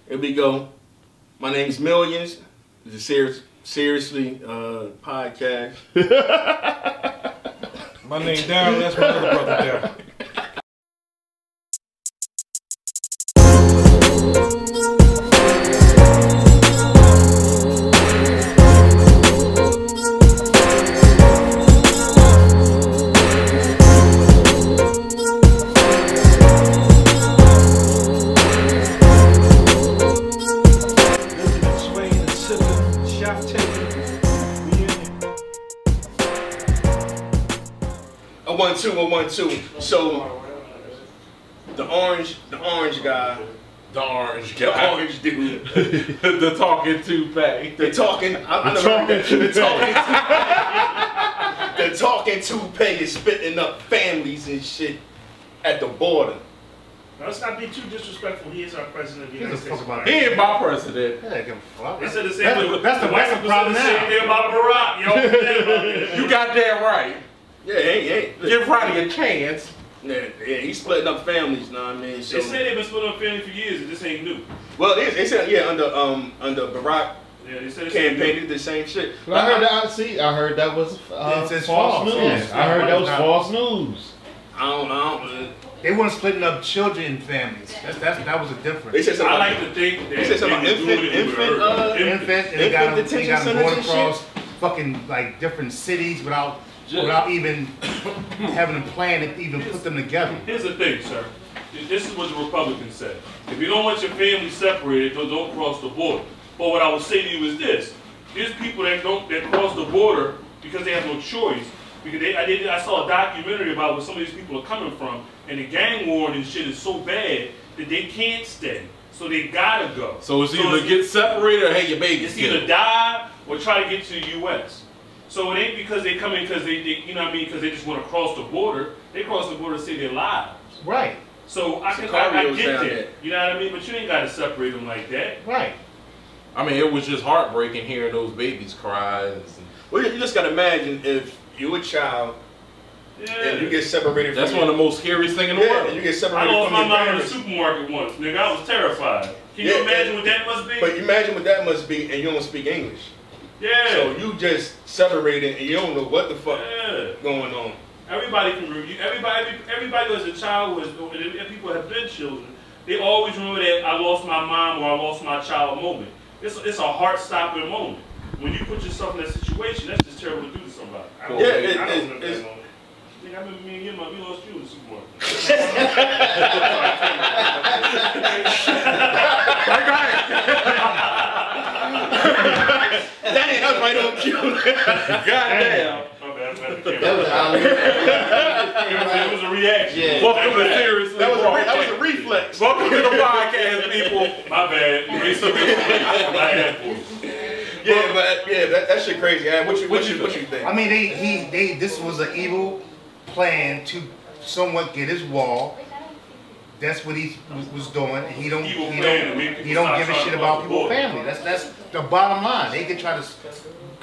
Here we go. My name's Millions. It's a seriously podcast. My name Darryl. That's my other brother Darryl. A 1-2. So the orange guy. The orange The orange dude. The talking toupee. The talking toupee is spitting up families and shit at the border. Now, let's not be too disrespectful. He is our president of the United States. He ain't my president. They said the same thing. That's the problem now. Same thing about Barack. You got that right. Yeah, hey. Give Ronnie a chance. Yeah, he's splitting up families, know what I mean? So, they said they've been splitting up families for years, and this ain't new. Well, they said, under Barack they said campaign did the same shit. But I heard that. I heard that was false news. Yeah. I heard that was false news. I don't. They weren't splitting up children and families. That was a difference. They said something I like to think that they said something about infant, and they got them detention going centers and across fucking like different cities without even having a plan to even put them together. Here's the thing, sir. This is what the Republicans said. If you don't want your family separated, don't cross the border. But what I would say to you is this. There's people that cross the border because they have no choice. Because I saw a documentary about where some of these people are coming from, and the gang war and shit is so bad that they can't stay. So they gotta go. So it's either get separated or hey, your baby. It's either die or try to get to the U.S. So it ain't because they come in because they you know what I mean, because they just want to cross the border. They cross the border to save their lives. Right. So I get that. You know what I mean? But you ain't got to separate them like that. Right. I mean, it was just heartbreaking hearing those babies cry. Well, you just gotta imagine if you're a child and you get separated. That's one of the most scariest things in the world. And you get separated. I lost from my your mom in the parents. supermarket once, nigga. I was terrified. Can you imagine what that must be? But imagine what that must be, and you don't speak English. Yeah. So you just separated, and you don't know what the fuck going on. Everybody can review. Everybody as a child and people have been children. They always remember that I lost my mom or I lost my child moment. It's a heart-stopping moment. When you put yourself in that situation, that's just terrible to do to somebody. I don't remember that moment. I remember me and your mom, we lost you in the supermarket. That ain't us right on cue. Goddamn. It was a reaction. Yeah. Welcome to Seriously. That was a reflex. Welcome to the podcast, people. My bad. That shit crazy. What you think? I mean, this was an evil plan to somewhat get his wall. That's what he was doing. He don't give a shit about people's family. That's the bottom line. They can try to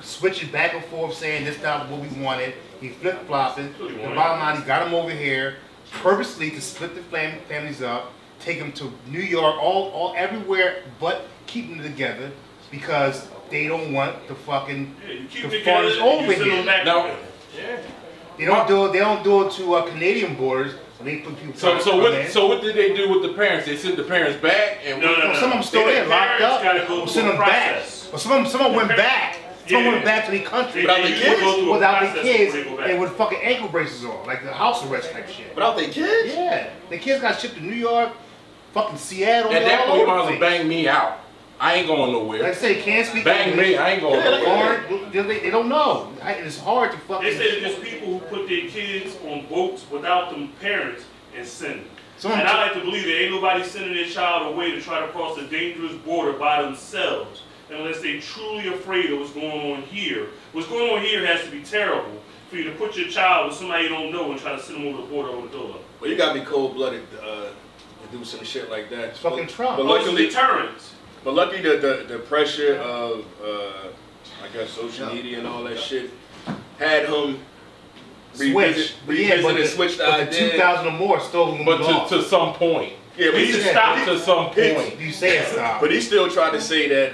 switch it back and forth, saying this not what we wanted. He flip flopping. The bottom line, he got them over here purposely to split the families up, take them to New York, all everywhere, but keep them together because they don't want the fucking the foreigners over here. No. They don't do it to Canadian borders. So they put people. So what did they do with the parents? They sent the parents back, and no. Some of them still there, locked up. Or sent them back. Or some went back. Some went back to their country without their kids. They with fucking ankle braces on, like the house arrest type shit. Without their kids? Yeah, the kids got shipped to New York, fucking Seattle. At that point, you might as well bang me out. I ain't going nowhere. Like I say, can't speak bang English. me. I ain't going nowhere. They don't know. It's hard to fucking. They say there's people who put their kids on boats without them parents and send them. And I like to believe that ain't nobody sending their child away to try to cross a dangerous border by themselves unless they truly afraid of what's going on here. What's going on here has to be terrible for you to put your child with somebody you don't know and try to send them over the border over the door. Well, you gotta be cold-blooded to do some shit like that. It's fucking Trump. But luckily, deterrence. But luckily, the pressure of I guess social media and all that shit had him switch the idea. 2,000 or more still going to But to some point. Yeah, but he stopped to some point. You say it stopped. But he still tried to say that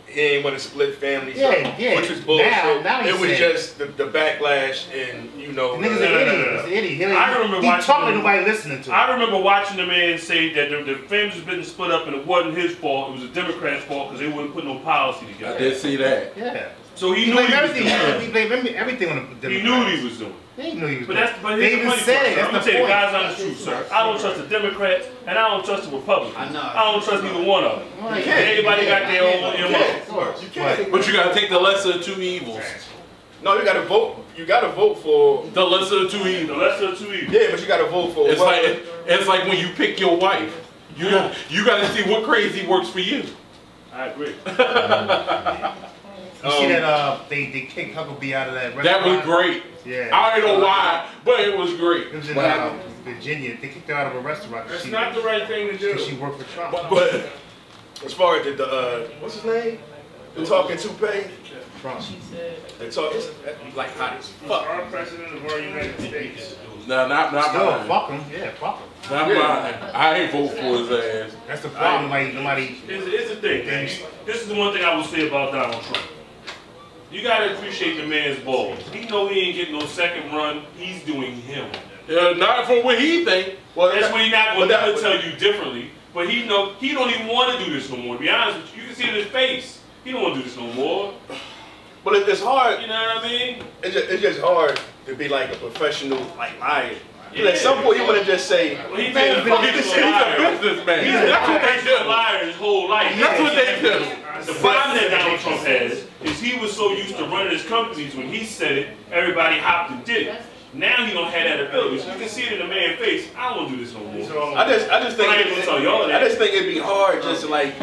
he ain't want to split families. Which was bullshit. Now it was just the backlash and the nigga's an idiot. I remember watching nobody listening to him. I remember watching the man say that the families was been split up and it wasn't his fault. It was the Democrats' fault because they wouldn't put no policy together. I did see that. Yeah. So he knew what he was doing. He blamed everything on the Democrats. He knew what he was doing. He knew he was but doing. they even said it. I'm gonna tell you the guys honest truth, sir. I don't trust the Democrats and I don't trust the Republicans. I don't trust either one of them. Everybody got their own MO. You can't. But you gotta take the lesser of two evils. No, you gotta vote. You gotta vote for the lesser of two evils. The lesser of two evils. Yeah, but you gotta vote for. It's like when you pick your wife. You gotta see what crazy works for you. I agree. You see that they kicked Huckabee out of that restaurant? That was great. Yeah. I don't know why, but it was great. It was in Virginia. They kicked her out of a restaurant. That's not the right thing to do. She worked for Trump. But as far as the what's his name? The talking toupee? Trump. The talk is like hot as fuck. Our president of our United States. No, not mine. Fuck him. Yeah, fuck him. Not mine. I ain't vote for his ass. That's the problem. Nobody. It's the thing, man. This is the one thing I will say about Donald Trump. You gotta appreciate the man's balls. He know he ain't getting no second run. He's doing him. Not for what he think. Well, that's what he not gonna never tell you differently. But he know he don't even want to do this no more. To be honest with you, you can see it in his face. He don't want to do this no more. But it's hard. You know what I mean? It's just hard to be like a professional liar. Yeah. At some point, you want to just say, well, he's a businessman. That's what they do. Liar his whole life. That's what they do. The problem that Donald Trump has is he was so used to running his companies. When he said it, everybody hopped and did it. Now he don't have that ability. So you can see it in the man's face. I don't want to do this no more. I just think I just think it'd be hard just to like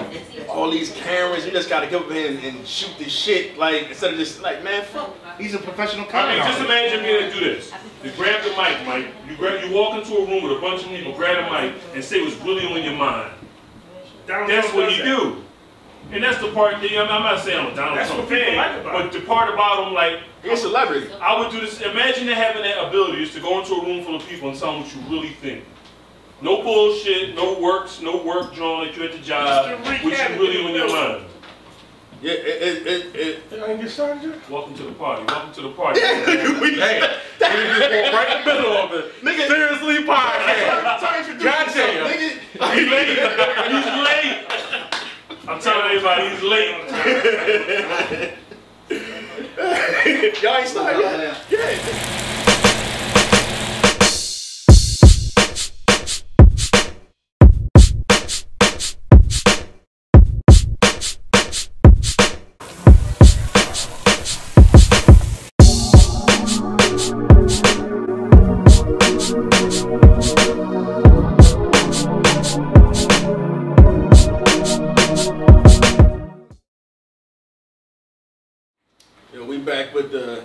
all these cameras. You just gotta go up in and shoot this shit like instead of just like man fuck. He's a professional comedy artist. Just imagine being able to do this. You grab the mic, Mike. You walk into a room with a bunch of people, grab the mic, and say what's really on your mind. That's what you do. And that's the part, I'm not saying I'm a Donald Trump fan, but the part about him, like, he's a celebrity. I would do this. Imagine having that ability is to go into a room full of people and tell them what you really think. No bullshit, no work drawing like you at the job, what you really on your mind. Yeah, I ain't get started yet? Welcome to the party. Welcome to the party. Hey, we just walk right in the middle of it. Nigga, seriously podcast. Goddamn. He's late. He's late. I'm telling everybody he's late. Y'all ain't started yet? Yeah. We back with the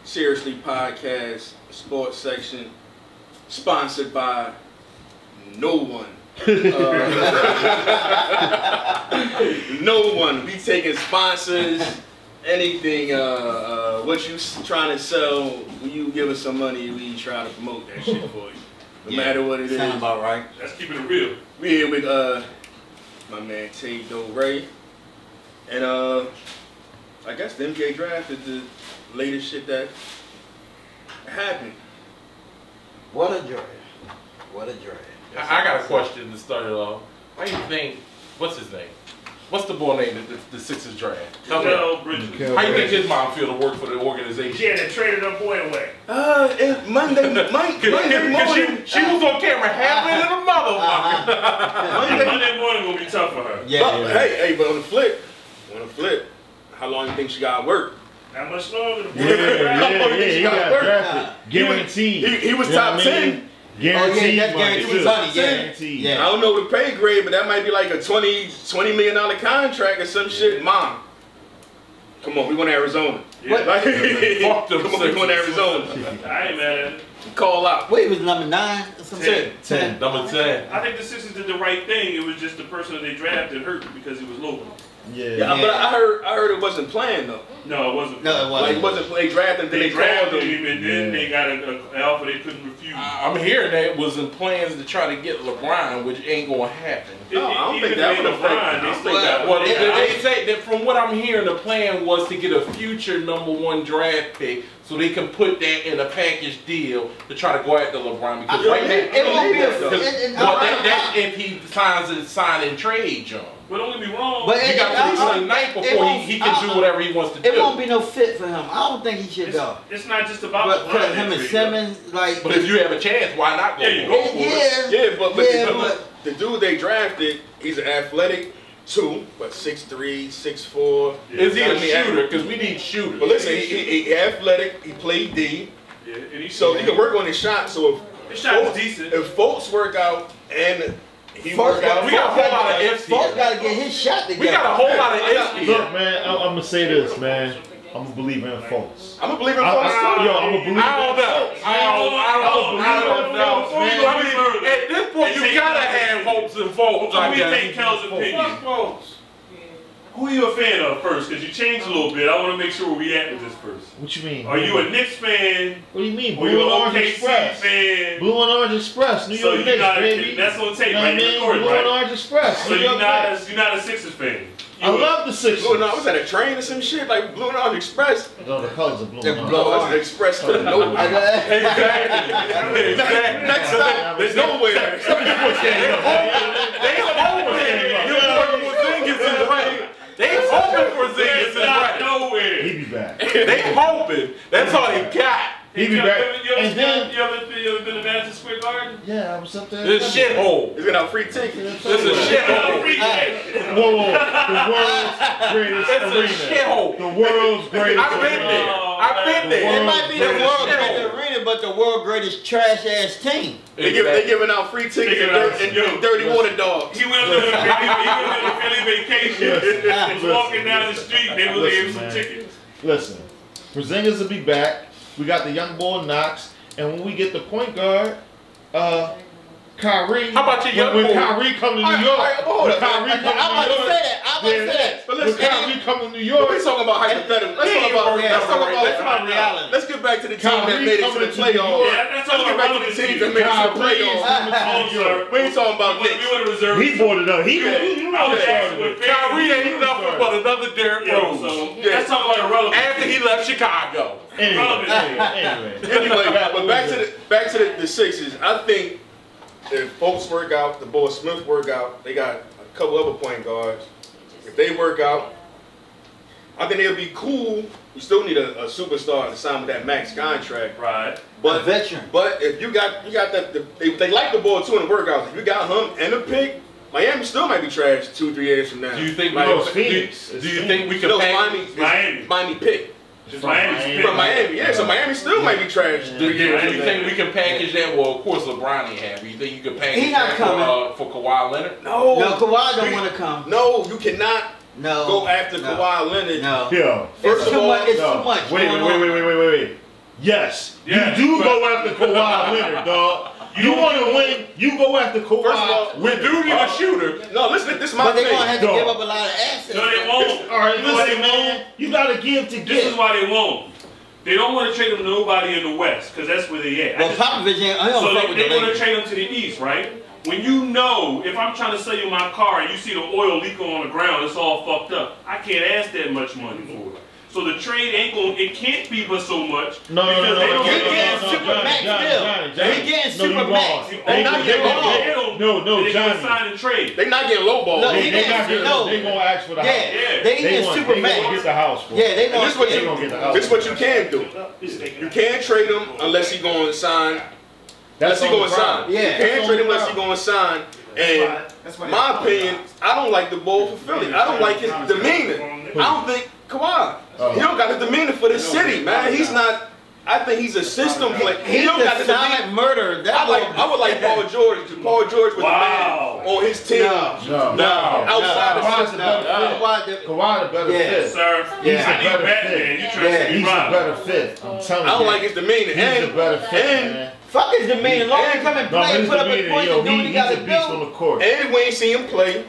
Seriously Podcast sports section, sponsored by no one. No one. We taking sponsors, anything. What you trying to sell? When you give us some money, we try to promote that shit for you. No matter what it is. Sound about right. Let's keep it real. We here with my man Pt.2 Ray, and I guess the NBA draft is the latest shit that happened. What a joy. What a joy. I got a question to start it off. Why do you think, what's his name? What's the boy name that the Sixers draft? How do you think his mom feel to work for the organization? Yeah, they traded her boy away. Monday morning. She was on camera happy as a motherfucker. Monday morning gonna be tough for her. Yeah. Hey, but on the flip, how long do you think she got to work? How much longer? He got drafted. Guaranteed. He was top 10. Guaranteed. That's guaranteed money. Guaranteed. I don't know the pay grade, but that might be like a $20 million contract or some shit. Mom, come on, we want Arizona. Yeah. Fuck them. Come on, we want Arizona. I ain't mad. Call out. Wait, it was number 9 or something? 10. Number 10. I think the Sixers did the right thing. It was just the person that they drafted hurt because he was local. Yeah, but I heard it wasn't planned though. No, it wasn't. No, it wasn't. Like it wasn't. They drafted him. They drafted him, and then they got an offer they couldn't refuse. I'm hearing that it was in plans to try to get LeBron, which ain't gonna happen. No, I don't think that would affect. Well, they say that from what I'm hearing, the plan was to get a future #1 draft pick, so they can put that in a package deal to try to go after LeBron. Because right now, it won't be that's if he signs a sign and trade, John. But don't get me wrong. But you got to the night before he can do whatever he wants to do. It won't be no fit for him. I don't think he should go. It's not just about but him and Simmons, like. But if you have a chance, why not go? Yeah, you go for it. Yeah, but the dude they drafted, he's an athletic 2, but 6'3", 6'4". Is he a shooter? Because we need shooters. But listen, he athletic. He played D. Yeah, and so he can work on his shot. So if his shot is decent. If folks work out and he work out, we got a whole lot of ifs here. Folks got to get his shot together. We got a whole lot of ifs here. Look, man, I'm gonna say this, man. I'm a believer in folks. I'm a believer in folks. I'm a believer in folks. I don't know. I mean, at this point, you gotta have hopes and folks. Let me take Kel's opinion. Who are you a fan of first? Because you changed a little bit. I want to make sure where we at with this first. What you mean? Are you a Knicks fan? What do you mean? Blue and Orange Express fan? Blue and Orange Express, New York Knicks, baby. That's on tape, You know right? what I mean? Blue and Orange Express. So you're not a Sixers fan? I love the Sixers. Blue and Orange, was that a train or some shit? Like Blue and Orange Express? No, the colors of Blue and Orange. It's an express to nowhere. Exactly. Next stop, there's nowhere. They hoping for Zingas is right. Nowhere. He be back. They hoping. That's all they got. He be back. You ever been to Madison Square Garden? Yeah, I was up there. This shithole. He's gonna have free tickets. This is a shithole. Whoa, the world's greatest It's a arena. shithole. The world's greatest I've been there. I've been there. It might be the world's greatest arena, but the world's greatest trash ass team. They giving out free tickets and dirty water dogs. He went up there with a Philly vacation. He was walking down the street. They were giving some tickets. Listen, Porzingis will be back. We got the young boy Knox, and when we get the point guard, Kyrie. How about your young boy? When Kyrie come to New York, when Kyrie come to New York, I'm about to say that. But when Kyrie come to New York, we're talking about hypothetical. Let's talk about reality. Let's get back to the team that made it to the playoffs. Let's get back to the team that made it to the playoffs. We ain't talking about Knicks. He brought it up. Kyrie ain't nothing but another Derrick Rose. Let's talk about irrelevant. After he left Chicago. Anyway, but back to the Sixers. I think if folks work out, the boy Smith work out, they got a couple other point guards. If they work out, I think it'll be cool. You still need a superstar to sign with that max contract, right? But a veteran. But if you got that, they like the ball too in the workouts. If you got him and a pick, Miami still might be trash 2-3 years from now. Do you think Phoenix? Do you think we can Miami pick? From Miami, yeah. So Miami still might be trash. Do you think we can package that? Well, of course, LeBron ain't happy. You think you can package that for Kawhi Leonard? No, Kawhi don't want to come. No, you cannot go after Kawhi Leonard. No. Yeah. First of all, it's too much. Wait. Yes, you do go after Kawhi Leonard, dog. You want to win, you go after Kawhi. First of all, we do need a shooter. No, listen, this is my thing. But they're going to have to give up a lot of assets. No, they won't. All right, listen, man. You got to give to get. This is why they won't. They don't want to trade him to nobody in the West, because that's where they at. Well, Popovich ain't. So they want to trade him to the East, right? When you know, if I'm trying to sell you my car and you see the oil leaking on the ground, it's all fucked up. I can't ask that much money for it. So the trade ain't going, it can't be but so much. No. He getting super max bill. He getting super max. They not getting lowball. No, They gonna sign and trade. They not getting lowball. No, they gonna ask for the house. Yeah, they getting super max. They gonna get the house for. Yeah, they gonna get the house. This is what you can do. You can't trade him unless he going to sign. Unless he going to sign. Yeah. You can't trade him unless he going to sign. And my opinion, I don't like the ball for Philly. I don't like his demeanor. I don't think Kawhi. He don't got the demeanor for the city, man. He's not. I think he's a system player. He don't got the silent murder. I would like Paul George. Because Paul George was the man on his team. No. Outside of Kawhi the better fit. Sir. He's a better fit. He's a better fit. I'm telling you. I don't like his demeanor. He's a better fit, man. Fuck his demeanor. Long as he come and play, put up a point and do what he got to do. He's a beast on the court. And we ain't seen him play.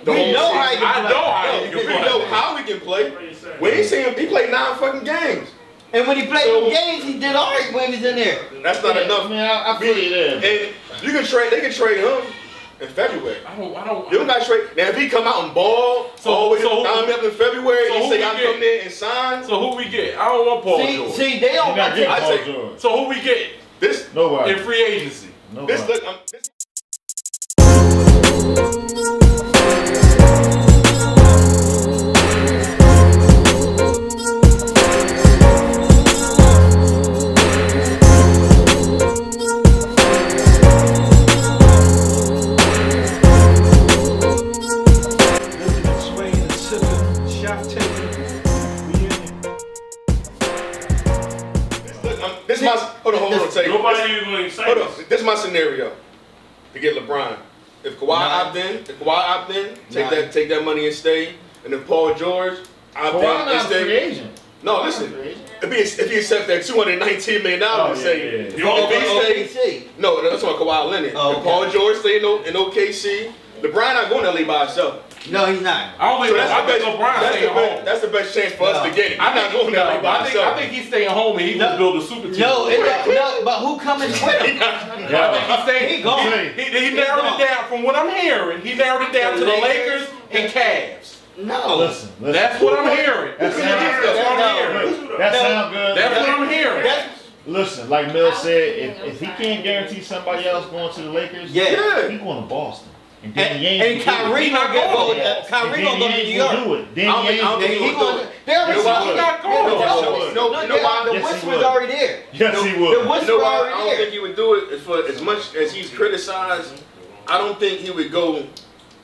The We whole know how season. he can I know how he can We play. know how we can play. We ain't seen him. He played 9 fucking games. And when he played So- them games, he did all right when he was in there. That's not Yeah, enough. I mean, I feel you there. And you can trade. They can trade him in February. I don't. You don't got to trade. Now if he come out and ball all the way up in February, so and who say we I get? come there and sign. So who we get? I don't want Paul George. See, they don't You gotta want get to. I Paul say- George. So who we get This Nobody. in free agency? Nobody. this look. This, Looking and swaying and sipping, shot taking. We in here. this is my. Hold on. Take Nobody even going to excite Hold on. us. This is my scenario to get LeBron. If Kawhi opt in, take that money and stay. And if Paul George opt in Kawhi and not a free stay. agent. No, listen. If he accepts that $219 million and say, yeah. if he stay, OKC. no, that's what Kawhi Leonard. Oh, If okay. Paul George stay in OKC, LeBron not going to LA by himself. No, he's not. I don't think. So I think LeBron staying home. that's the best chance for us to get him. I'm not going to LA by I himself. think he's staying home and he No. will build a super team. No, but who coming with him? I think he's staying. He gone. He narrowed it down from what I'm hearing. He narrowed it down to the Lakers and Cavs. No. Listen. That's what I'm hearing. That That's what I'm hearing. sounds that sound good. That's what I'm hearing. Listen, like Mel said, if he can't guarantee somebody else going to the Lakers, Yeah. he going to Boston. And And, then he ain't and Kyrie He not gonna get going. go. Kyrie gonna go to New York. do it. Then I don't he think- I don't ain't think He he gonna. would. They already You know why? He's not going. The Yes, he whistle would. was already there. Yes, he The would. You whistle know why I already don't there. think he would do it? For as much as he's criticized, I don't think he would go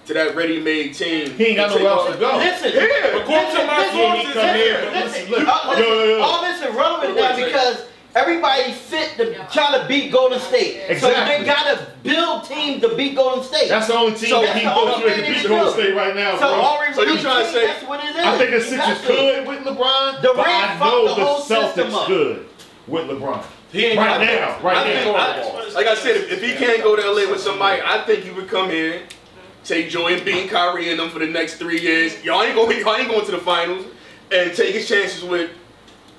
to that ready-made team. He ain't got and take nowhere else all to the- go. Listen, Yeah. According to my sources, come here. listen, Look, listen, yo. all this is relevant now because everybody fit to try to beat Golden State. So Exactly. they gotta build teams to beat Golden State. That's the only team So that that's can the go only through thing and they beat can Golden do. State right now, So bro. already So you trying to say- that's what it is. I think the You Sixers got to. could with LeBron, Durant but I fucked know the whole the system Celtics up. good with LeBron. he ain't Right got now, right I think, now. like I said, if he can't go to LA with somebody, I think he would come here, take Joe and beat Kyrie and them for the next 3 years. Y'all ain't going to the finals, and take his chances with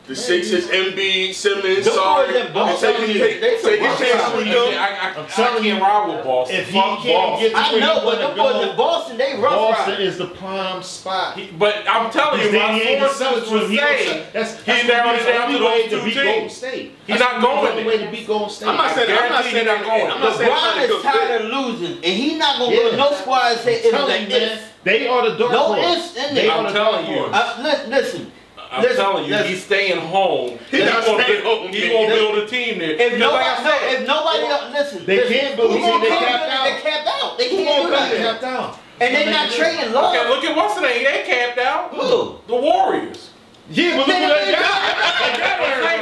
the Sixers, Embiid, Simmons, Them Sarge, boys in and Boston, take his they chances with them. I telling you, can't ride with Boston. If he Fuck can't Boston. get to I where know, he but wanna them boys in go, Boston, they rough Boston ride. is the prime spot. But I'm telling you, Then he ain't my the sources Celtics were when he saying that's narrowed it the down to only way those to two beat Golden teams. State. He's That's not the going only there. way to beat Golden State. I'm not saying guarantee that. he not going. I'm not saying LeBron that. is tired of losing, and he's not gonna go Yeah. to no squad and say it's Tell the you, man, if. they are the dark No horse. ifs in They there. are I'm the telling dark you. horse. Listen. I'm Listen, telling you, listen. he's staying home. He's not gonna staying build- home, He's man. gonna build a team there. If Just nobody, like I said, if nobody else, listen. They listen, can't build a who team, gonna they come capped in? out. They capped out. They Who can't gonna do come that. capped down? And they're not trading love. okay, look at what's the name. They capped out. Who? The Warriors. Yeah, but look They- what they they- got. What I'm saying,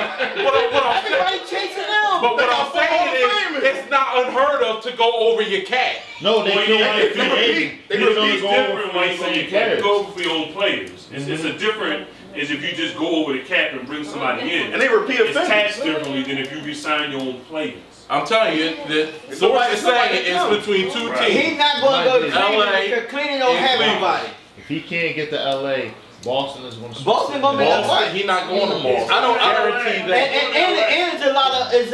Everybody chasing them. but what I'm saying famous. is, it's not unheard of to go over your cat. No, they Well, can't. they They repeat. They It's repeat different when you same go players. over for your own players. It's a different is if you just go over the cap and bring somebody in. And they repeat It's offenders. taxed differently than if you resign your own players. I'm telling you, the source is saying it's between two Right. He's teams. not going to go to LA Cleveland because Cleveland don't and have Cleveland. nobody. If he can't get to LA, Boston is going to. Boston gonna be Boston, he's not going to Boston. I don't- guarantee And, that. and it's a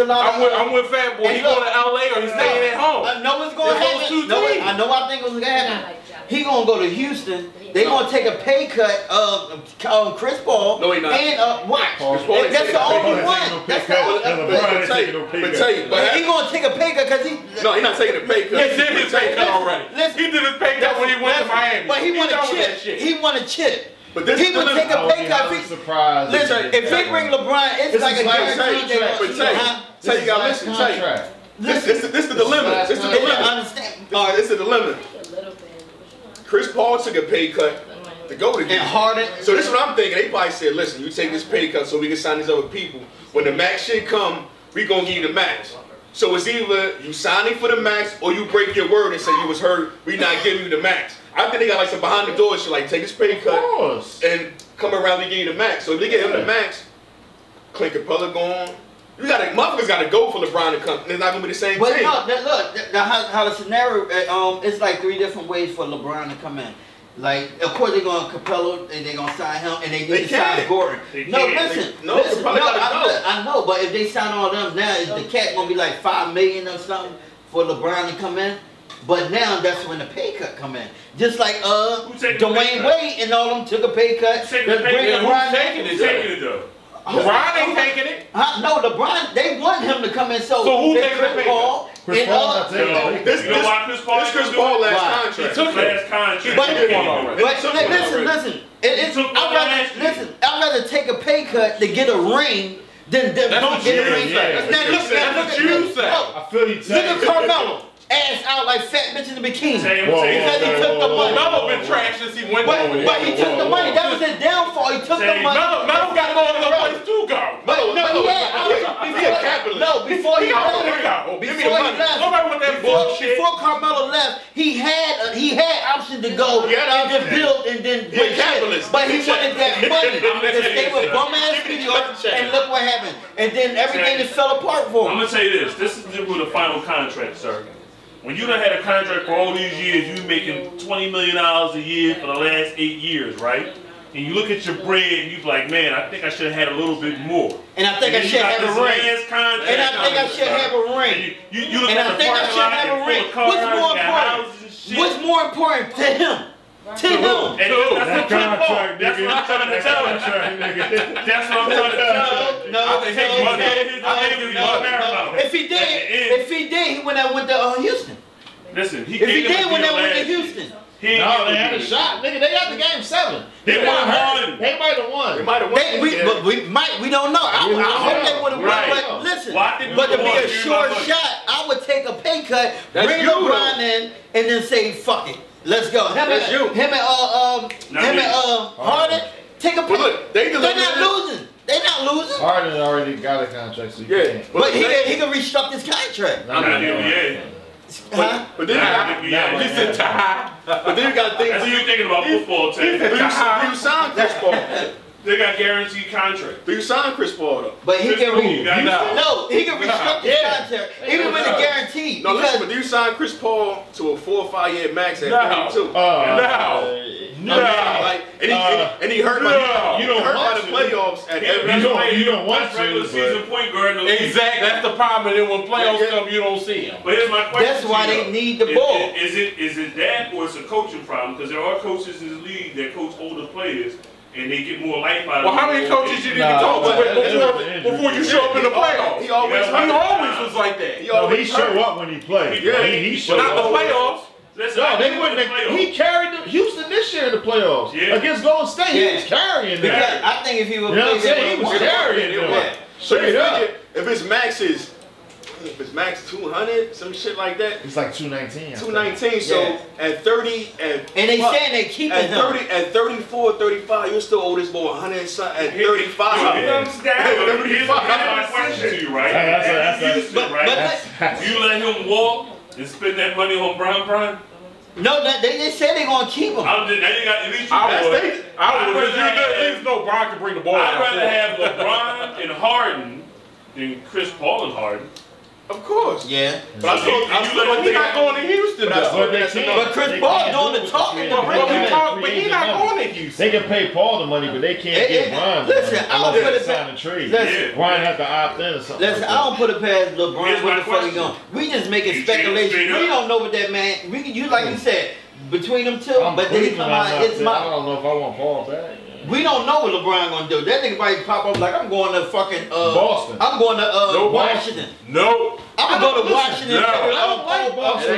lot of, I'm with Fat Boy. And He look, going to LA or he's staying at home. I know what's going to It's those two happen. No, teams. I know what I think what's going to happen. He gonna go to Houston. They gonna take a pay cut of Chris Paul. No, he not. And watch. Chris Paul ain't That's taking the a pay only cut. one. That's the only. But tell you, but He gonna take a pay cut because he. no, he's not taking a pay cut. He did his pay cut already. Listen, He did his pay cut when he went to Miami. But he want done a with that chip. shit. He want a chip. But this He is would the take limit. a pay cut. if he- Surprised. Listen, if they bring LeBron, it's This like is a like guarantee. contract. But tell you gotta listen, tell you. This is the dilemma. This is the They don't dilemma. understand. This is the dilemma. Chris Paul took a pay cut to go to And Houston. Harden. So this is what I'm thinking. They probably said, listen, you take this pay cut so we can sign these other people. When the max shit come, we gonna give you the max. So it's either you signing for the max or you break your word and say you was hurt, we not giving you the max. I think they got like some behind the door shit, like take this pay cut course. and come around and give you the max. So if they get him the max, Clint Capella gone, Motherfuckers gotta go for LeBron to come. It's not gonna be the same But team. no, look, how the scenario, it's like 3 different ways for LeBron to come in. Like, of course they're gonna Capello and they're gonna sign him and they need to sign Gordon. No, listen, I know, but if they sign all them now, is the cat gonna be like $5 million or something for LeBron to come in? But now that's when the pay cut come in. Just like Dwayne Wade and all them took a pay cut. Who's taking it though? LeBron ain't taking it. No, LeBron, they want him to come in. So who taking the pay cut? Chris Paul not taking it. This Chris Paul last contract. He took last contract. Listen. I'd rather take a pay cut to get a ring than don't get a ring. That's what you say. I feel you. Look at Carmelo. Ass out like fat bitch in the bikini. Because he took the money. Melo been trash since he went over there. But he took the money. That was his downfall. He took the money. Melo got no other place to go. Before he left, before Carmelo left, he had option to go and to build and then but he wanted that money to stay with bum ass New York, and look what happened. And then everything just fell apart for him. I'm gonna say this. This is the final contract, sir. When you done had a contract for all these years, you making $20 million a year for the last 8 years, right? And you look at your bread and you be like, man, I think I should have had a little bit more. And I think I should have a ring. And I think I should have a ring. You look at the parking lot and full of cars, What's more important to him? To him. That's what I'm trying to tell him. That's what I'm trying to tell him. No. If he did, he went to Houston. Listen, if he did, when they went to Houston. No, they had a shot, nigga. They got the game 7. They might have won. They might have won. They might have won. We don't know. I hope they would have won. But listen, but to be a short shot, I would take a pay cut, bring LeBron in, and then say, fuck it. Let's go. Him and Harden, take a pay cut. They're not losing. They're not losing. Harden already got a contract, so you can't. But he can restructure his contract. I'm not NBA. But then you got to think. That's what you're thinking about football, Ted. Do you sign Chris Paul? They got guaranteed contract. Do you sign Chris Paul though? But he can he can restructure his contract even with the guarantee. No, listen, but do you sign Chris Paul to a 4 or 5 year max at 32? No. Like, and he hurt by the playoffs at every. You don't want regular season point guard. Exactly. That's the problem. And then when playoffs come, you don't see him. But here's my question. That's why they need the ball. Is it that, or it's a coaching problem? Because there are coaches in this league that coach older players, and they get more life out of it. Well, how many coaches you need to talk to before you show up in the playoffs? He always was like that. He show up when he played. Yeah, he showed up. Not the playoffs. No, they wouldn't. He carried Houston this year in the playoffs against Golden State. He was carrying them. Because I think if he would play, he was carrying them. So you figure if his max is 200, some shit like that. It's like 219. 219. So at 30, and they saying they keep it at 34, 35, you still owe this boy 100 and something at 35. Here's my question to you, right? That's Houston, right? You let him walk and spend that money on Brian? No, they said they're gonna keep him. I would. At least know Brian can bring the ball. I'd rather have LeBron and Harden than Chris Paul and Harden. Of course. Yeah. But he's not going to Houston. But Chris Paul doing the talking. But he's not going to Houston. They can pay Paul the money, but they can't get Brian. Listen, I don't put it sign a trade. Listen, Brian have to opt in or something. Listen, I don't put it past LeBron. Where the fuck he going? We just making speculation. We don't know what that man. You like you said between them two, but then he come out. It's my. I don't know if I want Paul back. We don't know what LeBron gonna do. That nigga might pop up like I'm going to fucking Boston. I'm going to Washington. No. I'm gonna go to Washington. I don't like Boston.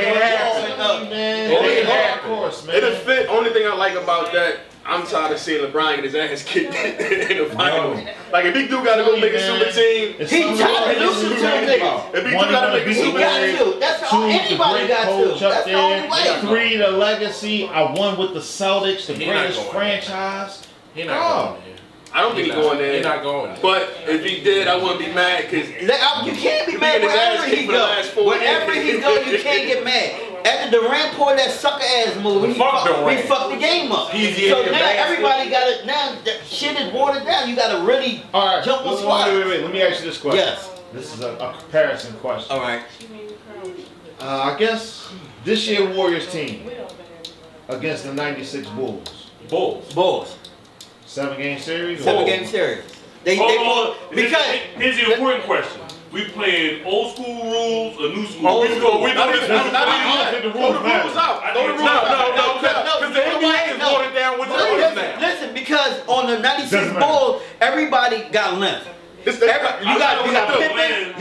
Of course, man. It'll fit. Only thing I like about that, I'm tired of seeing LeBron get his ass kicked in the finals. Like if he do gotta go make a super team, he tired of losing to them niggas. If he do gotta make a super team, that's all anybody got to. That's the only way. 3, the legacy. I won with the Celtics, the greatest franchise. He's not going there. I don't think he's going there. He's not going there. But if he did, I wouldn't be mad because you can't be mad wherever he go. Wherever he go, you can't get mad. After Durant pulled that sucker ass move, he fucked the game up. So now everybody got it. Now that shit is watered down. You got to really jump on squad. Wait. Let me ask you this question. Yes. This is a comparison question. All right. I guess this year Warriors team against the '96 Bulls. Bulls. 7-game series. 7-game series. They more because here's the important question. We playing old school rules or new school? Old school. We know this. I don't think the rules matter. No, because the NBA is watered down with the rules now. Listen, because on the '96 Bulls, everybody got length. You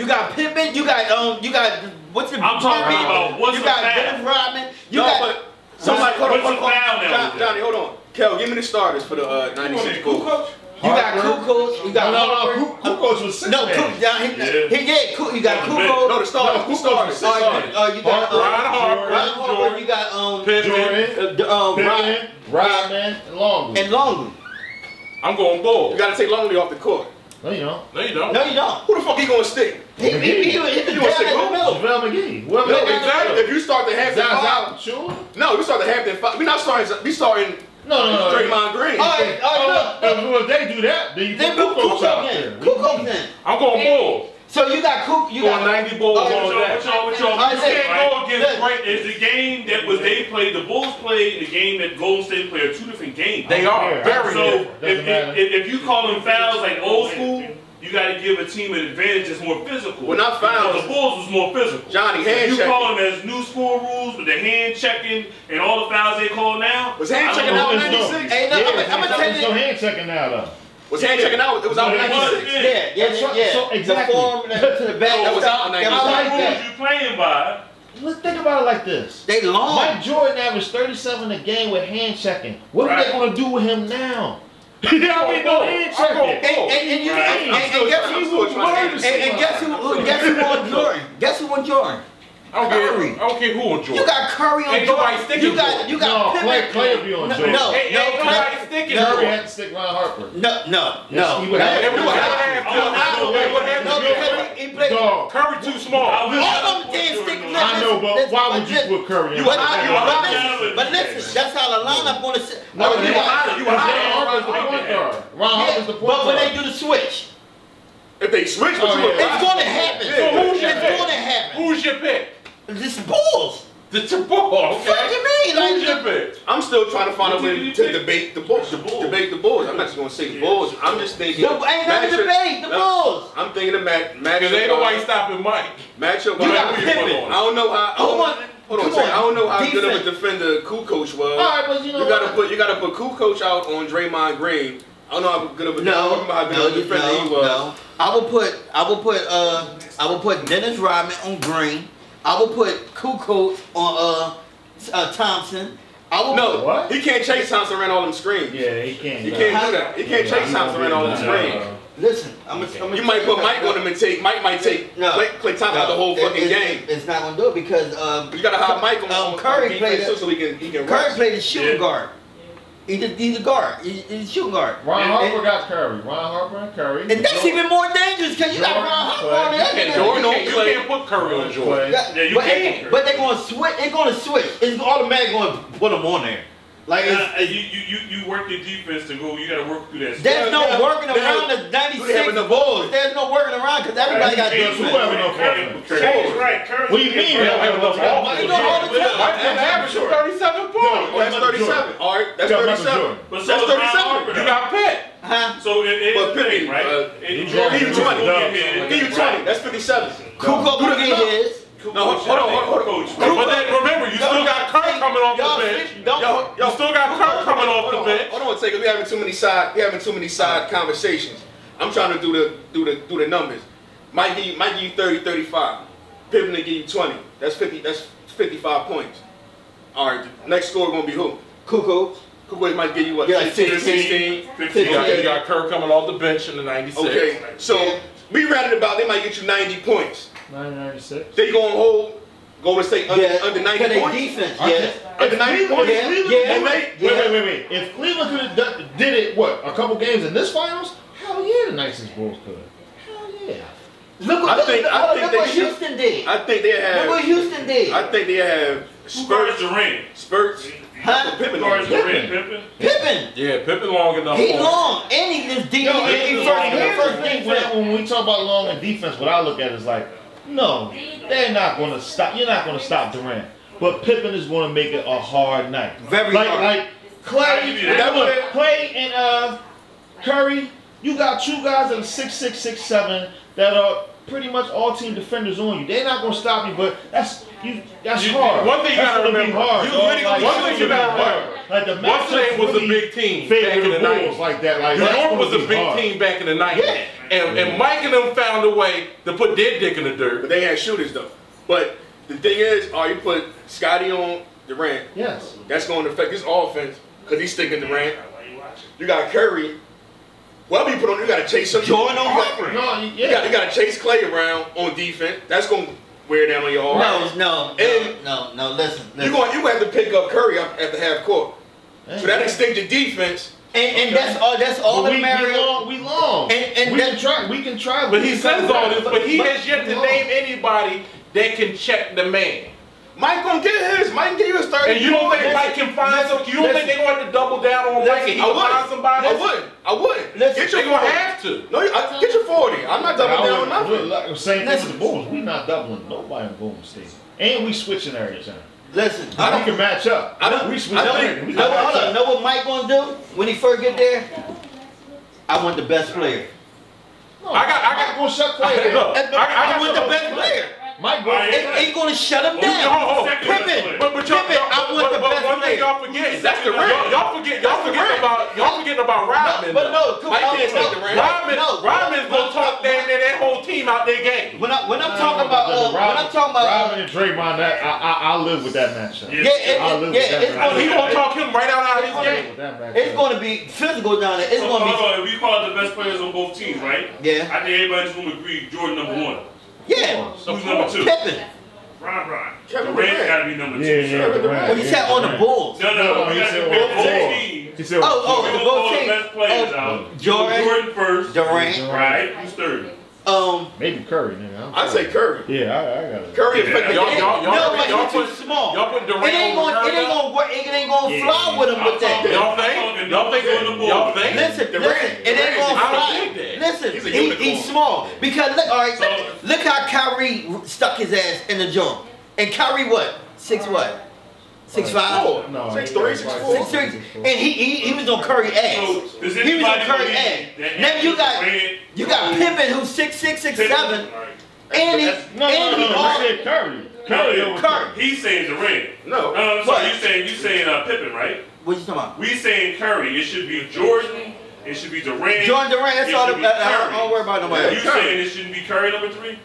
got Pippen, you got what's the I'm talking about what's you the got foul? Dennis Rodman, you No, got but somebody hold What's the on. foul now? Johnny, hold on. Kel, give me the starters for the '96 Bulls. you got Kukoc, you got No, Kukoc was 6 no, man. you got Kukoc. No, the starters. The starters. You got Ron Harper, you got Pippen, Rodman, and Longley. Longley. I'm going Bulls. You gotta take Longley off the court. No, you don't. No, you don't. No, you don't. Who the fuck he gonna stick? He was You gonna stick who? JaVale McGee. Whoever No, they exactly. If you start the half Zaza, sure. no, we start the half five. We not starting. We starting No. Draymond Green. All right, If they do that, then you they put put Kukoc out there. Kukoc in. I'm going Bulls. So you got Kukoc. You Going got 90 Bulls All right, on that. I You said, can't go look, against right. It's the game that was they played. The Bulls played the game that Golden State played. Are two different games. They are very So different. if you call them fouls like old school, you got to give a team an advantage that's more physical. Well, not fouls. Because the Bulls was more physical. Johnny, hand You checking. call them as new school rules with the hand checking and all the fouls they call now. Was hand checking out in '96? Hey, no, I'm gonna tell There's no you. hand checking now, though. Was hand checking out? It was out in It was, '96. Yeah. So exactly. The form to the back. That was out in That 96. was What like rules that. you playing by? Let's think about it like this. They long. Mike Jordan averaged 37 a game with hand checking. What are Right. they going to do with him now? I mean, no hand checking. And guess who won Jordan? Guess who won Jordan? I Curry. don't care who on Jordan. You got Curry on Ain't nobody Jordan. sticking You got No, Pippen. Clay will be on Jordan. No, Ain't nobody sticking no. Curry Jordan. had to stick Ron Harper. No. he would have. They would have No, to. because he played. Dog. Curry too small. All of them didn't stick. I know, but why would you put Curry in? But listen, that's how the lineup going to sit. No, you Ron Harper's the point guard. Ron Harper's the point But when guard. they do the switch, If they switch, Oh, yeah. it's going to happen. So who's your It's pick? going to happen. Who's your pick? This Bulls. The Bulls. What do Okay. you mean? Like, Who's your pick? I'm still trying to find a way Who to did you debate the Bulls. Debate the Bulls. I'm not just gonna say the Bulls. I'm just thinking. ain't nothing to debate. The Bulls. I'm thinking of matchup. Because ain't nobody stopping Mike. Matchup. You got I Pippen. don't know how. Hold on. Hold on. Come a second. on. I don't know how good of a Defense. defender Kukoc was. All right, but you know You gotta put Kukoc out on Draymond Green. I don't know how good of a defender he was. No. I will put Dennis Rodman on Green. I will put Kukoc on Thompson. No, What? he can't chase Thompson around all them screens. Yeah, he can't. He can't do that. He can't chase Thompson around all them screens. Listen, You might put Mike on him and Mike might take Klay Thompson out the whole fucking game. It's not gonna do it because You gotta have Mike on Curry defense played too, so he can Curry rush. played the shooting guard. He's a guard. He's a shooting guard. Ron Harper got Curry. Ron Harper and Curry. And that's even more dangerous because you got Ron Harper on there. Jordan on You Clay. can't put Curry on Jordan. Yeah, you can't. But they're gonna switch. They're gonna switch. It's automatically gonna put them on there. Like You work your defense to go. You got to work through that. there's no working around the '96 Bulls. There's no working around because everybody got defense. Who have enough offense? What do you mean? They don't have enough You know all the time. Mike was averaging 37 points. Oh, that's 37. All right, that's 37. But That's so 37. You got Pitt. Huh? So it But is Pippen, right. give you 20. Give you 20. That's 57. Kukoc will get his. No, hold on. But then remember, you still got Curry coming off the bench. You still got Curry coming off the bench. Hold on a second. We having too many side conversations. I'm trying to do the numbers. Might give you 30, 35. Pippen to give you 20. That's 50. That's 55 points. All right. Next score gonna be who? Kukoc. Kukoc might give you what? Yeah, 15, 16. 16. You got Curry coming off the bench in the 96. Okay. So we read it about they might get you 90 points. 996. They gonna hold Golden State under 90 Because points. they defense, yeah. Under 90 points. Wait. If Cleveland could have did it, what, a couple games in this finals? Hell yeah, the nicest Bulls could. Hell yeah. Look what Houston did. I think they have. Look what Houston did. I think they have Spurs Durant. Spurts. Huh? Pippen. Pippen. Yeah, Pippen long enough. He long, and he just deep. When we talk about long in defense, what I look at is like, no, they're not going to stop. You're not going to stop Durant. But Pippen is going to make it a hard night. Very hard. Like Clay and Curry, you got two guys that are 6'6", 6'7", that are pretty much all team defenders on you. They're not going to stop you, but that's hard. One thing you got to remember, one thing you got to remember, like the Washington was a big team back in the 90s. Like that, like New York was a big team back in the 90s. Yeah. And Mike and them found a way to put their dick in the dirt. But they had shooters though. But the thing is, you put Scotty on Durant. Yes. That's going to affect his offense because he's sticking Durant. You got Curry. Whoever you put on, you got to chase him. Jordan on Harper. No, You got to chase Clay around on defense. That's going to wear down on your offense. No. Listen. You're going to have to pick up Curry up at the half court. So that extends your defense. And that's all that matters. We long. And we can try. But he says all this, but he has yet to name anybody that can check the man. Mike gonna get his. Mike can give you his 30. And you don't think Mike can find some? You don't think they're going to double down on Mike and he can find somebody? I wouldn't. They're going to have to. No, get your 40. I'm not doubling down on nothing. Same thing with the Bulls. We're not doubling nobody in Golden State. And we switching every time. Listen, we can match up. We switch everything. Know what Mike gonna do when he first get there? I want the best player. No, I got gonna shut Clay down. I want the best player. Mike ain't gonna shut him down. Pippen, I want the best one thing player. y'all forget. That's the real. Y'all forgetting about Rodman. But no, Rodman's gonna talk damn near that whole team out their game. When I'm talking about Rodman and Draymond, I live with that matchup. He gonna talk him right out of his game. It's gonna be physical down there. It's gonna be. We call it the best players on both teams, right? Yeah. I think everybody just gonna agree. Jordan #1. Yeah. Who's number 2? Pippen. Ron. Durant gotta be number 2. Well, he said on the Bulls. No. He said both teams. He said the both teams. Best players out. Jordan first. Durant. Right. Who's third? Maybe Curry, nigga. I'd say Curry. Yeah, I got it. Curry. Y'all too small. Y'all put Durant it ain't gonna work. It ain't gonna fly with him with that. Y'all think? Listen. It ain't gonna fly. Listen, he's small because look how Kyrie stuck his ass in the joint. And Kyrie what? 6'5"? 6'5". No, 6'3", 6'4". 6'3". And he was on Curry ass. He was on Curry ass. Now you got Pippen who's 6'6", 6'7", and he said Curry. Curry. He's saying Durant. No. You saying Pippen, right? What you talking about? We saying Curry. It should be Jordan. It should be Durant. Durant. That's all. I don't worry about nobody. You saying it shouldn't be Curry number 3?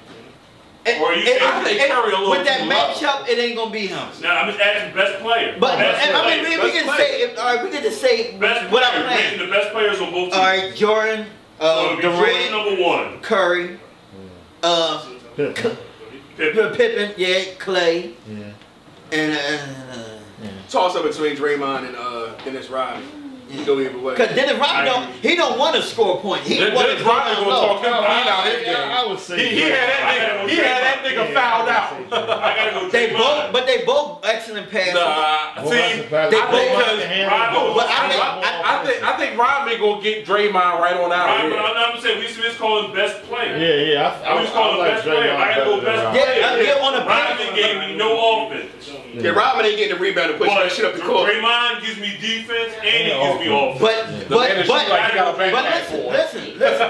Or you saying Curry a little with that matchup, it ain't gonna be him. No, I'm just asking best player. But I mean, we can say, we can just say what I'm playing. The best players on both teams. All right, Jordan, Durant, number 1, Curry, Pippen, yeah, Clay, and toss up between Draymond and Dennis Rodman. You go either way. Because Dennis Rodman don't want to score a point. Dennis Rodman gonna talk him out his game. I would say he had that nigga fouled out. I gotta go. They both excellent passes. I think Rodman gonna get Draymond right on out of here. I'm saying we just call him best player. Yeah. I was calling him best player. I gotta go best player. Rodman gave me no offense. Yeah, Rodman ain't getting the rebound to push that shit up the court. Draymond gives me defense and he gives me offense. Listen.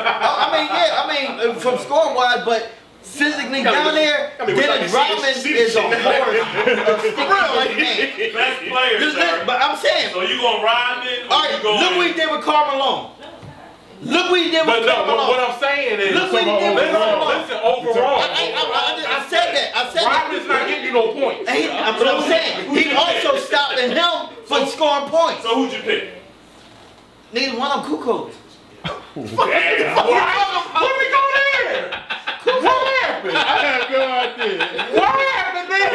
I mean, from scoring wise, but physically down there, Dennis Rodman is a horse of sticking like that. Best player, sir. But I'm saying. So you gonna Rodman? All right, look what he did with Carmelo. Look what he did with Carmelo. What I'm saying is, look what he did with Carmelo. Listen, overall, I said that. Rodman's not getting you no points. But I'm saying he also stopping him from scoring points. So who'd you pick? Neither one of them cuckoos. What we go there? What happened? I have no idea. What happened there?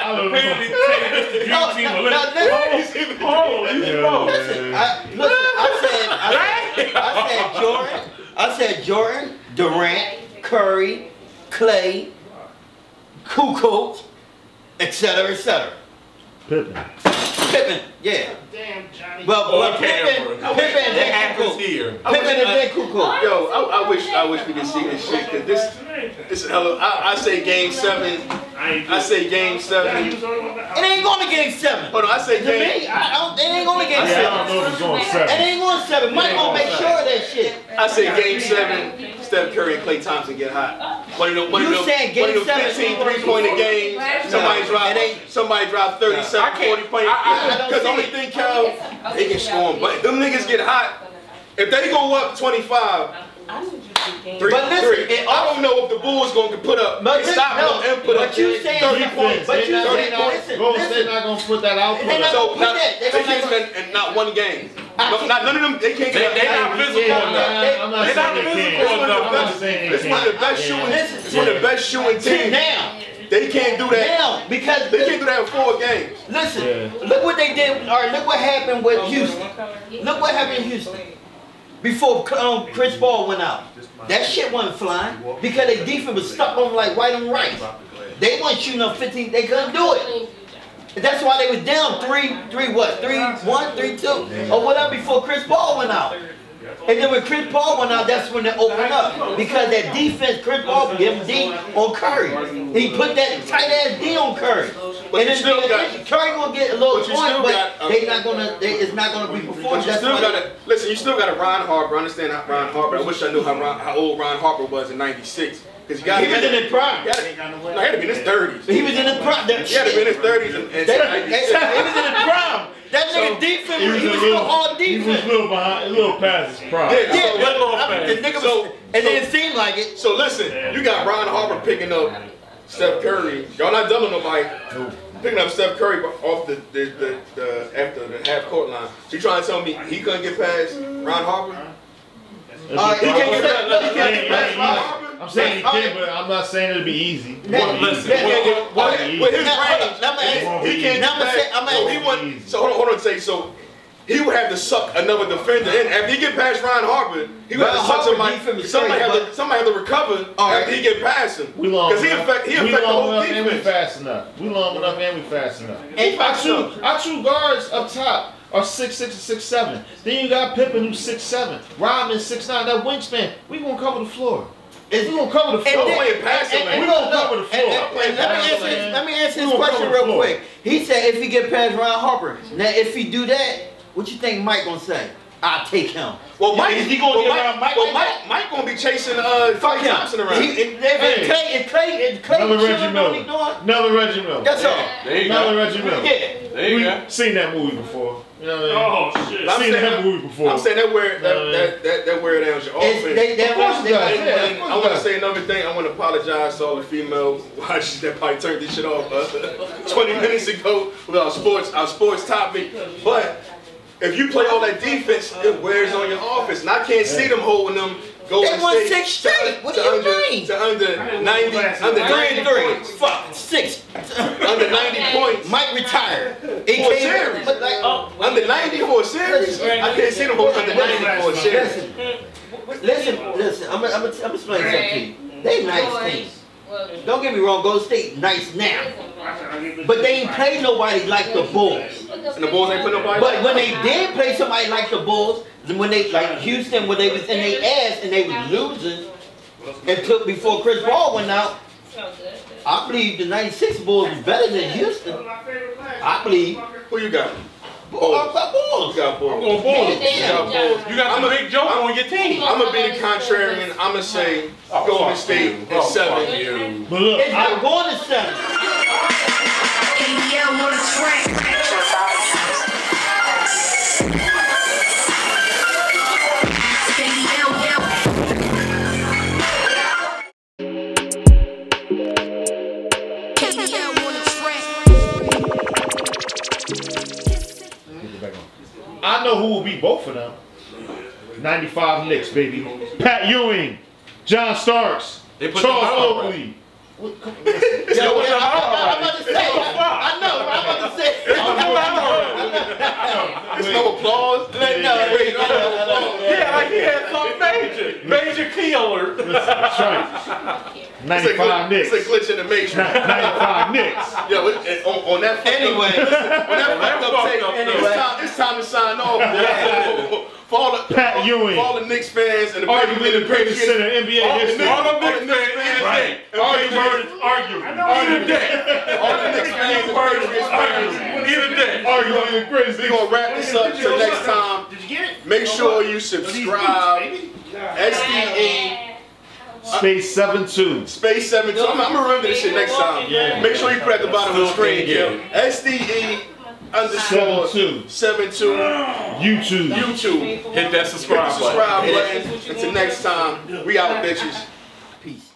Apparently, this the dream team. I said Jordan, Durant, Curry, Clay, Kukoc, etc., etc. Pippen. Pippen, yeah. Damn, Johnny. Well, Pippen that happens and here. Pippen and then Cuckoo. Yo, I wish we could see this shit, cause this is hella. I say game 7. I say game 7. It ain't going to game 7. Hold on, I say To game. me, it ain't going to game Yeah, 7. I don't know if it's going It 7. ain't going 7. Mike gonna make sure of that shit. I say game 7. Steph Curry and Klay Thompson get hot. One of them saying game 15 7? 3-pointer games. Somebody drive 37, 40 points. Because the only thing, Cal, they can score 'em. But them niggas get hot. If they go up 25. Three. I don't know if the Bulls going to put up. Stop them and put up 30 points. But you saying, Golden State not gonna put that out. So and not one game. None of them. They can't get. They not visible enough. I'm not They not saying they visible can't. enough. I'm not saying It's they one of the can't. best shooting. It's one of the best shooting teams. now. They can't do that. Now, because They can't do that in 4 games. listen, look what they did, or look what happened with Houston. Look what happened in Houston before Chris Paul went out. That shit wasn't flying because their defense was stuck on like white and rice. They weren't shooting up 15. They couldn't do it. That's why they was down 3-1, 3-2, or whatever before Chris Paul went out. And then when Chris Paul went out, that's when they opened up. Because that defense, Chris Paul gave him D on Curry. He put that tight ass D on Curry. But you still got Curry gonna get a little But you point, still but got- they not gonna. It's not gonna be performed. But you still got to listen. You still got a Ron Harper. I understand how Ron Harper. I wish I knew how old Ron Harper was in '96. Because He was in his prime. He had to be in his 30s. He was in his prime. He had to be in his 30s and He was in his prime. That nigga defense, he was still all He was defense. a little behind, a little past his prime. Yeah, Yeah, so- but the nigga was, it didn't seem like it. So listen, you got Ron Harper picking up Steph Curry. Y'all not doubling nobody. Picking up Steph Curry off the after the half court line. So you trying to tell me he couldn't get past Ron Harper? He can't get past Ron Harper. I'm saying he can, but I'm not saying it'll be easy. With his range, he can't get past. So he wouldn't. So hold on, say so. He would have to suck another defender in. After he get past Ron Harper, he would have to suck somebody. Somebody have to recover after he get past him. We long Because he affect the whole enough and we defense. fast enough. We long enough and we fast enough. And Our two guards up top are 6'6" and 6'7". Then you got Pippen who's 6'7". Rodman 6'9". That wingspan, we gonna cover the floor. We gonna cover the floor. Playing past him, We gonna cover the floor. Let me answer this question real quick. He said if he get past Ron Harper. Now if he do that, what you think Mike gonna say? I'll take him. Well, Mike, is he gonna get around Mike? Mike gonna be chasing Fuck Klay him. Thompson around. If Clay Another Reggie showing what he Miller. doing, Another Reggie Miller. that's all. There you Another go. Reggie Miller. Yeah. There you go. We've seen that movie before. You know what I mean? Oh shit. I'm Seen saying that movie before. I'm saying that wear down your offense. Of course it does. Yeah, And I want to say another thing. I want to apologize to all the female watchers that probably turned this shit off 20 minutes ago with our sports topic. But if you play all that defense, it wears on your offense. And I can't see them holding them Golden They won State 6 straight. What do you mean? to under 90 points. Fuck, 6. Under 90 points. Mike retired. He For a came series. but like, Under 90 for a series. I can't see them holding under 90 for a series. listen. I'm gonna explain something to you. They nice teams. Don't get me wrong, Golden State nice now. But they ain't play nobody like the Bulls. And the Bulls ain't put nobody. But when they did play somebody like the Bulls, when they like Houston, when they was in their ass and they was losing, and took before Chris Paul went out, I believe the '96 Bulls was better than Houston. I believe. Who you got? Bulls. You got Bulls. I'm going Bulls. You got Bulls. You got a big joke on your team. I'm gonna be the contrarian. I'm gonna say Golden State is 7. But look, It's not going to 7. I know who will beat both of them. 95 Knicks, baby. Pat Ewing, John Starks, They put Charles them out Oakley. I'm about to say. I know. I'm about to say. There's no applause. Yeah, like he had something major. Major key alert. That's right. 95 Knicks. It's a glitch in the matrix. 95 Knicks. Yo, on that Anyway. it's time to sign off. For all the Pat Ewing. For all the Knicks fans and the Arguably the greatest center in NBA history. All the Knicks fans. Right. Arguing. Either day. All the Knicks fans and Patriots fans. Either day. Arguably the greatest. We're gonna wrap this up till next time. Did you get it? Make sure you subscribe. SDE Space 72. Space 72. I'm gonna remember this shit next time. Yeah. Make sure you put at the bottom of the screen. Yeah. SDE _ 72. YouTube. Hit that subscribe button. Until next time, we out, bitches. Peace.